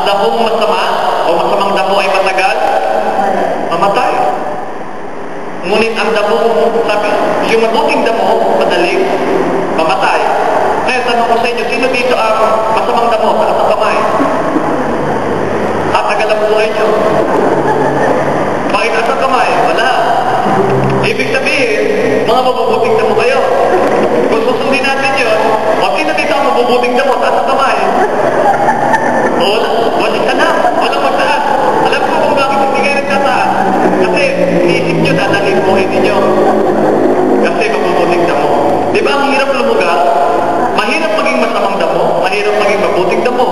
damong masama o masamang damo ay matagal mamatay. Ngunit ang damo, sabi, yung mabuting damo, madaling mamatay. Ngayon, tanong ko sa inyo, sino dito ang masamang damo sa kamay? Tatagal ang buhay nyo. Bakit nasa kamay? Wala. Ibig sabihin, mga mabubuting damo kayo. Kung susundin natin yun, o sino dito ang mabubuting damo sa kamay? Wala ka na. Walang magtaas. Alam ko kung bakit hindi kayo nagtataas. Kasi iniisip nyo, dadalhin buhay ninyo. Kasi mabubuting damo. Di ba ang hirap lumugar? Mahirap maging masamang damo, mahirap maging mabuting damo.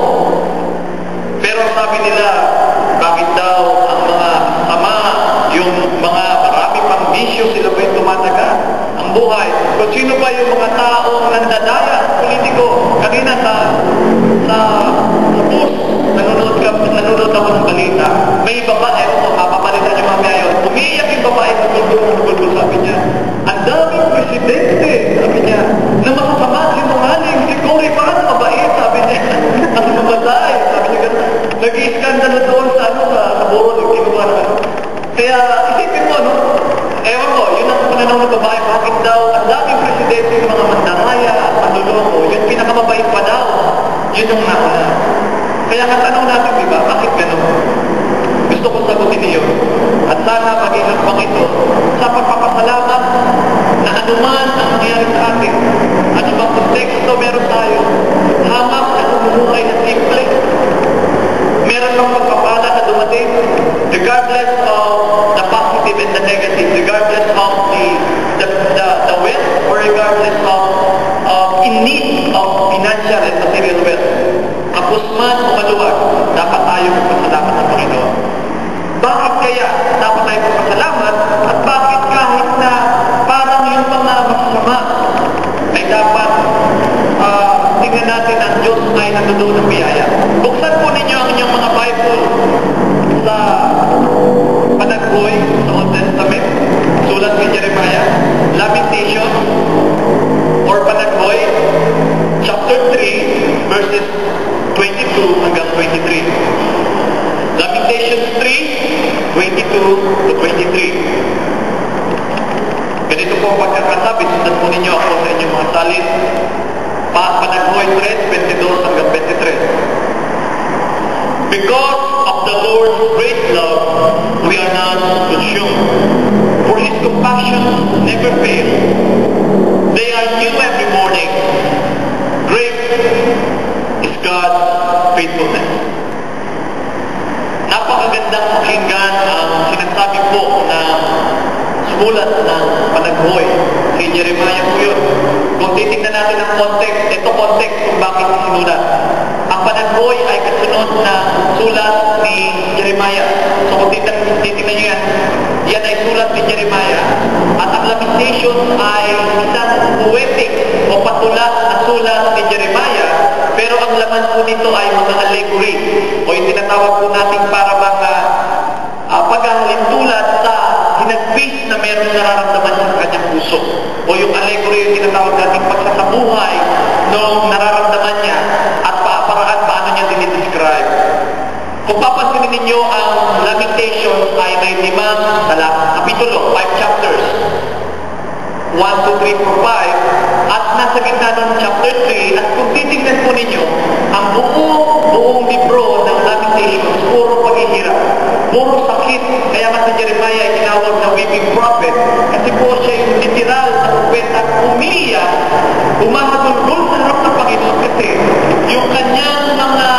Pero sabi nila, bakit daw ang mga sama, yung mga marami pang bisyo, sila ba yung tumataga? Ang buhay. Kung sino ba yung mga taong nandadaya, politiko, kanina sa bus, nanonood ako ng balita. May babae, papapalitan niyo mamaya yun. Umiiyak yung babae sa bulbul, sabi niya. Ang daming presidente, sabi niya, na masasama, sinungaling, siguro paano mabait, sabi niya. Ang mamatay, sabi niya. Nag-i-skandalo doon sa buro, kinuha na. Kaya, isipin mo, no? Ewan ko, yun ang pananaw ng babae, bakit daw ang daming presidente yung mga mandaraya at manluloko, yung pinakamabait pa daw, yun ang nauna. Kaya katanong natin, di ba, bakit gano'n? Gusto kong sagutin niyo. At sana maging hakbang ito sa pagpapasalamat na anuman ang nangyari sa atin, anumang konteksto meron tayo, hamak na umumuhay na simple. Meron bang pagpapala na dumating, regardless of the positive and the negative, regardless of the wealth, or regardless of in need of financial and material wealth. Kapos man o maluwag, dapat tayo magpasalamat ng Panginoon. Bakit kaya dapat tayo magpasalamat? At bakit kahit na parang yung mga masasama ay dapat tingnan natin ang Diyos ay nandoon ng biyaya? Buksan po ninyo ang inyong mga Bible sa Panaghoy, sa Old Testament, sulat ni Jeremiah, Lamentation, or Panaghoy, chapter 3, verses 22 hanggang 23. Lamentations 3, 22 to 23. Ganito po ang pagkakasabi, sundan po ninyo ako sa inyong mga salin. Panaghoy 3, 22 hanggang 23. Because of the Lord's great love, we are not consumed, for His compassions never fail. They are new every morning. Great is God's faithfulness. Napakagandang pakinggan ang sinasabi po na sumulat ng Panaghoy. Si Jeremiah po yun. Kung titignan natin ang context, ito context kung bakit sinulat. Ang Panaghoy ay kasunod na sulat ni Jeremiah. So kung titignan nyo yan ay sulat ni Jeremiah. At ang Lamentations ay isang poetic o patula na sulat ni Jeremiah. Pero ang laman po nito ay mga allegory o yung tinatawag po natin para mga paghahalintulad sa hinagpis na merong nararamdaman sa kanyang puso. O yung allegory yung tinatawag natin pagsasabuhay nung nararamdaman niya at paraan paano niya dinidescribe. Kung papansinin ninyo, ang Lamentations ay may 5 kapitulo, 5 chapters. 1, 2, 3, 4, 5. At nasa gitna ng chapter 3, at kung titignan po ninyo, ang buong libro ng Lamentations, puro paghihirap, puro sakit. Kaya nga si Jeremiah ay tinawag na weeping prophet. Kasi po siya yung literal na propeta, umiiyak, umahagulgol sa harap ng Panginoon kasi yung kanyang mga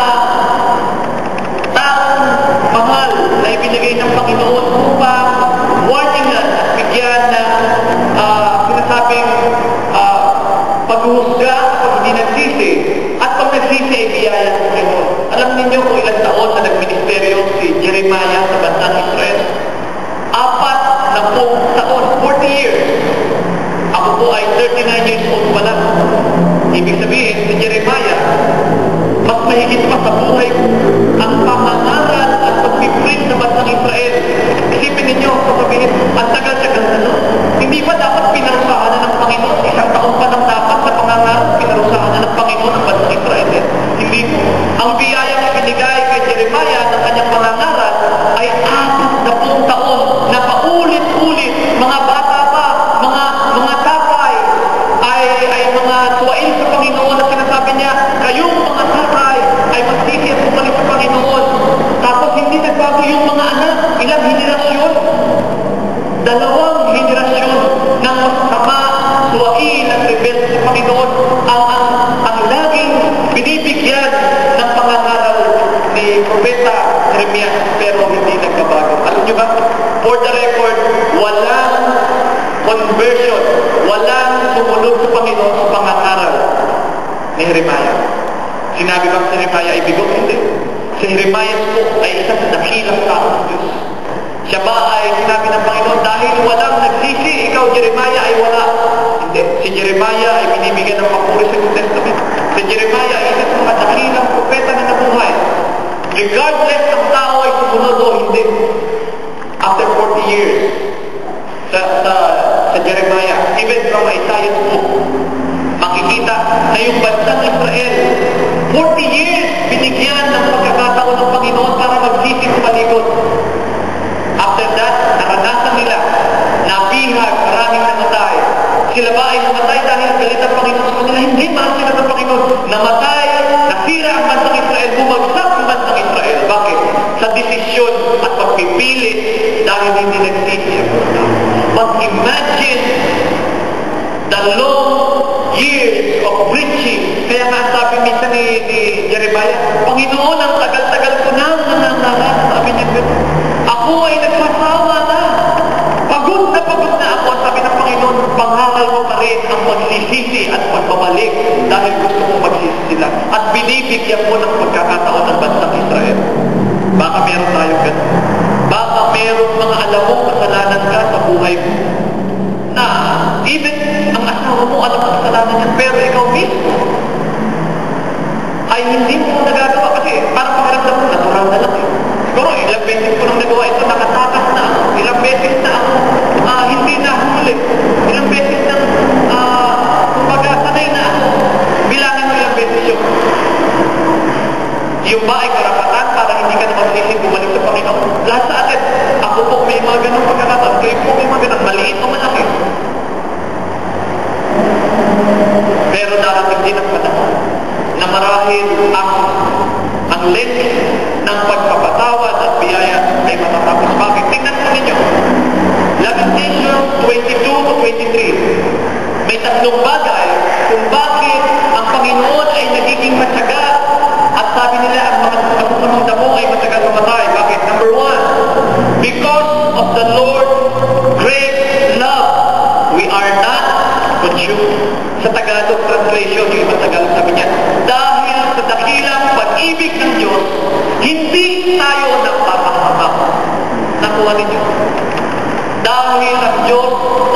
taong mahal na ibinigay ng Panginoon upang warningan at bigyan ng sinasabing paghuhusga kapag hindi nagsisi, at pag nagsisi ay biyaya ng Panginoon. Alam ninyo kung ilang taon na nagministeryo si Jeremiah sa bansang Israel? 40 taon, 40 years. Ako po ay 39 years old pa lang. Ibig sabihin, si Jeremiah, mas mahigit pa sa buhay ang pamangaral at pagpiprin sa bansang Israel. Isipin ninyo, sasabihin, ang tagal-tagal na no? Hindi ba dapat pinarusahan na ng Panginoon? Isang taon pa lang dapat sa pangangaral, pinarusahan na ng Panginoon ang bansang Israel. Hindi po. Ang biyayang ibinigay kay Jeremiah ng kanyang pangangaral ay 60 taon na paulit-ulit, mga bata pa, mga tatay, ay mga tuwain sa Panginoon at sinasabi niya, kayong mga tatay ay magsisi at bumalik sa Panginoon. Tapos hindi nagbago yung mga anak, ilang henerasyon? 2 henerasyon ng masama, tuwain at rebelde sa Panginoon ang laging binibigyan ng pangangaral ni Propeta Jeremiah, pero hindi nagbabago. Alam niyo ba? For the record, walang conversion, walang sumunod sa Panginoon sa pangangaral ni Jeremiah. Sinabi bang si Jeremiah ay bigot? Hindi. Si Jeremiah po ay isang dakilang tao ng Diyos. Siya ba ay sinabi ng Panginoon, dahil walang nagsisi, ikaw Jeremiah ay wala? Hindi. Si Jeremiah ay binibigyan ng papuri sa New Testament. Si Jeremiah ay isang mga dakilang propeta na nabuhay. Regardless ng tao ay sumunod o hindi. After 40 years, sa Jeremiah, even from Isaiah's book, makikita na yung bansang Israel, 40 years binigyan ng pagkakataon ng Panginoon para magsisi sa paligod. After that, naranasan nila, nabihag, maraming namatay. Sila ba ay namatay dahil galit ang Panginoon sa kanila? Hindi, mahal sila ng Panginoon. Namatay, nasira ang bansang Israel, bumagsak ang bansang Israel. Bakit? Sa desisyon at pagpipili dahil hindi nagsisi ang mga tao. But imagine the long years of preaching. Kaya nga sabi minsan ni Jeremiah, Panginoon, ang tagal-tagal ko na nangangaral. Sabi niya, ako ay nagsasawa na. Pagod na ako. Sabi ng Panginoon, pangaral mo pa rin ang magsisisi at pagbabalik dahil gusto mo magsisi sila. At binibigyan mo ng pagkakataon ng bansang Israel. Baka meron tayong ganun. Baka meron mga alam mo, kasalanan ka sa buhay mo. Na even ang asawa mo alam ang kasalanan niya, pero ikaw mismo ay hindi mo nagagawa kasi parang pakiramdam mo, natural na lang eh. Siguro ilang beses ko nang nagawa ito, nakatakas na ako. Ilang beses na ako hindi na huli. Ilang beses na kumbaga sanay na ako. Bilangin mo ilang beses yun. Yung ba ay karapatan para hindi ka na magsisig bumalik sa Panginoon? Lahat sa atin, ako po may mga ganong pagkakataon, kayo po may mga ganong maliit o malaki. Pero darating din ang panahon na marahil ang length ng pagpapatawad at biyaya ay matatapos. Bakit? Tingnan po ninyo. Lamentations 22 to 23. May 3 bagay kung bakit ang Panginoon ay nagiging matyaga at sabi nila ang mga masusamang damo ay matagal mamatay. Bakit? Number 1, because of the Lord's great love, we are not consumed. Sa Tagalog translation, yung ibang Tagalog sabi niya, dahil sa dakilang pag-ibig ng Diyos, hindi tayo nagpapahamak. Nakuha ninyo? Dahil ang Diyos,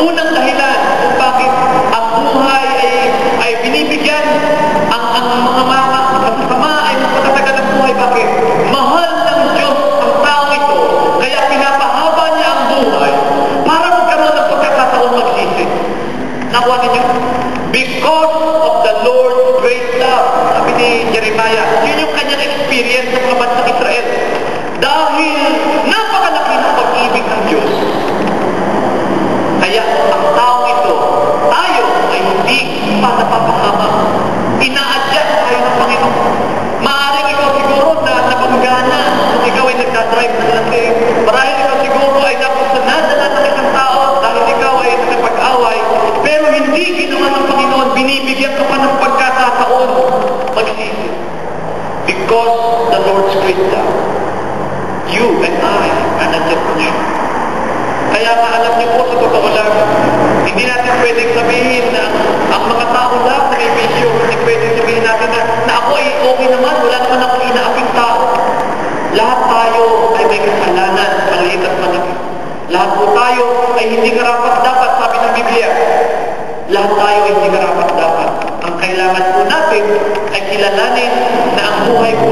unang dahilan kung bakit ang buhay ay binibigyan, ang mga masasama ay magpatatagal ng buhay. Bakit? Mahal ng Diyos ang tao ito, kaya pinapahaba niya ang buhay para magkaroon ng pagkakataon magsisi. Nakuha ninyo? Because of the Lord's great love. Sabi ni Jeremiah, yun yung kanyang experience sa mga bansang Israel. Dahil napakalaki ng pag-ibig ng Diyos. Kaya ang tao ito, tayo ay hindi pa napapahama. Ina-adjust tayo ng Panginoon. Maaaring ikaw siguro na napanggana kung ikaw ay nagdadrive ng laki. Marahil ikaw siguro ay nakusanadala ng isang tao dahil ikaw ay nakapag-away. Pero hindi ginawa ng Panginoon, binibigyan ka pa ng pagkakataon magsisi. Because the Lord's great love, you and I are not yet consumed. Kaya nga alam niyo po, sa totoo lang, hindi natin pwedeng sabihin na ang mga tao lang na may bisyo, hindi pwedeng sabihin natin na ako ay okay naman, wala naman akong inaaping tao. Lahat tayo ay may kasalanan, maliit at malaki. Lahat po tayo ay hindi karapat-dapat, sabi ng Biblia. Lahat tayo ay hindi karapat-dapat. Ang kailangan po natin ay kilalanin na ang buhay po